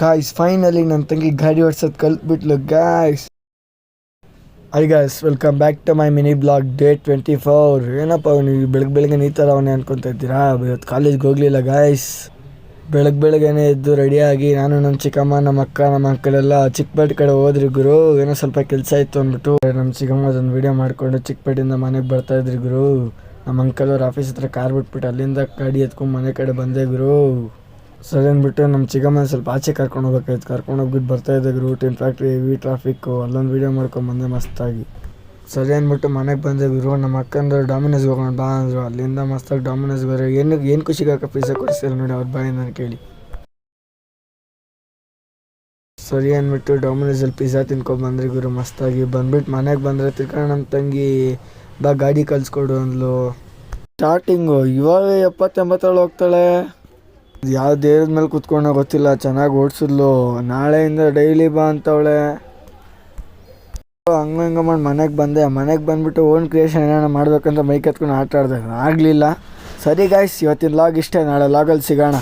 Guys finally ನನ್ನ ತಂಗಿ ಗಾಡಿ ಓಡಿಸೋದು ಕಲ್ತ್ಬಿಟ್ಲು guys. Hi guys welcome back to my mini blog day 24. ಏನಪ್ಪ ನೀವು ಬೆಳಗ್ಗೆ ಈ ಥರ ಅವನೇ ಅನ್ಕೊತಾ ಇದ್ದೀರಾ? ಇವತ್ತು ಕಾಲೇಜ್ಗೆ ಹೋಗಲಿಲ್ಲ ಗಾಯ್ಸ್. ಬೆಳಗ್ಗೆನೇ ಎದ್ದು ರೆಡಿಯಾಗಿ ನಾನು ನಮ್ಮ ಚಿಕ್ಕಮ್ಮ ನಮ್ಮ ಅಕ್ಕ ನಮ್ಮ ಅಂಕಲೆಲ್ಲ ಚಿಕ್ಕಪೇಟೆ ಕಡೆ ಹೋದ್ರಿ ಗುರು. ಏನೋ ಸ್ವಲ್ಪ ಕೆಲಸ ಇತ್ತು ಅಂದ್ಬಿಟ್ಟು ನಮ್ಮ ಚಿಕ್ಕಮ್ಮ ಅದೊಂದು ವೀಡಿಯೋ ಮಾಡಿಕೊಂಡು ಚಿಕ್ಕಪೇಟೆಯಿಂದ ಮನೆಗೆ ಬರ್ತಾಯಿದ್ರಿ ಗುರು. ನಮ್ಮ ಅಂಕಲ್ ಅವ್ರ ಆಫೀಸ್ ಹತ್ರ ಕಾರ್ ಬಿಟ್ಬಿಟ್ಟು ಅಲ್ಲಿಂದ ಗಾಡಿ ಎತ್ಕೊಂಡು ಮನೆ ಕಡೆ ಬಂದೆ ಗುರು. ಸರಿ ಅಂದ್ಬಿಟ್ಟು ನಮ್ಮ ಚಿಕ್ಕಮ್ಮ ಸ್ವಲ್ಪ ಆಚೆ ಕರ್ಕೊಂಡು ಹೋಗ್ಬೇಕಾಯ್ತು. ಕರ್ಕೊಂಡು ಹೋಗ್ಬಿಟ್ಟು ಬರ್ತಾಯಿದ್ದೆ ಗುರು. ಟೀನ್ ಫ್ಯಾಕ್ಟ್ರಿ ಹೆವಿ ಟ್ರಾಫಿಕ್ಕು, ಅಲ್ಲೊಂದು ವೀಡಿಯೋ ಮಾಡ್ಕೊಂಡು ಬಂದೆ ಮಸ್ತಾಗಿ. ಸರಿ ಅಂದ್ಬಿಟ್ಟು ಮನೆಗೆ ಬಂದೆ ಗುರು. ನಮ್ಮ ಅಕ್ಕಂದು ಡಾಮಿನೋಸ್ಗೆ ಹೋಗೋಣ ಬಾ ಅಂದರು. ಅಲ್ಲಿಂದ ಮಸ್ತಾಗಿ ಡಾಮಿನೋಸ್ಗೆ ಹೋದ್ರೆ ಏನು ಖುಷಿಗಾಕ ಪಿಜ್ಜಾ ಕೊಡಿಸ್ತಾರೆ ನೋಡಿ ಅವ್ರ ಬಾಯಿ ನಾನು ಕೇಳಿ. ಸರಿ ಅಂದ್ಬಿಟ್ಟು ಡಾಮಿನೋಸಲ್ಲಿ ಪಿಜ್ಜಾ ತಿನ್ಕೊಂಡು ಗುರು ಮಸ್ತಾಗಿ. ಬಂದ್ಬಿಟ್ಟು ಮನೆಗೆ ಬಂದರೆ ತಿರ್ಕೊಂಡು ನಮ್ಮ ತಂಗಿ ಬಾ ಗಾಡಿ ಕಲಿಸ್ಕೊಡು ಅಂದ್ಲು. ಸ್ಟಾರ್ಟಿಂಗು ಇವಾಗ 70-80 ಹೋಗ್ತಾಳೆ. ಯಾವ ದೇವ್ರದ ಮೇಲೆ ಕೂತ್ಕೊಂಡೋ ಗೊತ್ತಿಲ್ಲ, ಚೆನ್ನಾಗಿ ಓಡಿಸಿದ್ಲು. ನಾಳೆಯಿಂದ ಡೈಲಿ ಬಾ ಅಂತವಳೆ. ಹಂಗೆ ಮಾಡಿ ಮನೆಗೆ ಬಂದುಬಿಟ್ಟು ಓನ್ ಕ್ರಿಯೇಷನ್ ಏನಾರ ಮಾಡ್ಬೇಕಂತ ಮೈಕ್ ಎತ್ಕೊಂಡು ಆಟ ಆಡಿದೆ, ಆಗಲಿಲ್ಲ. ಸರಿ ಗಾಯ್ಸ್, ಇವತ್ತಿನ ಲಾಗ್ ಇಷ್ಟೇ. ನಾಳೆ ಲಾಗಲ್ಲಿ ಸಿಗೋಣ.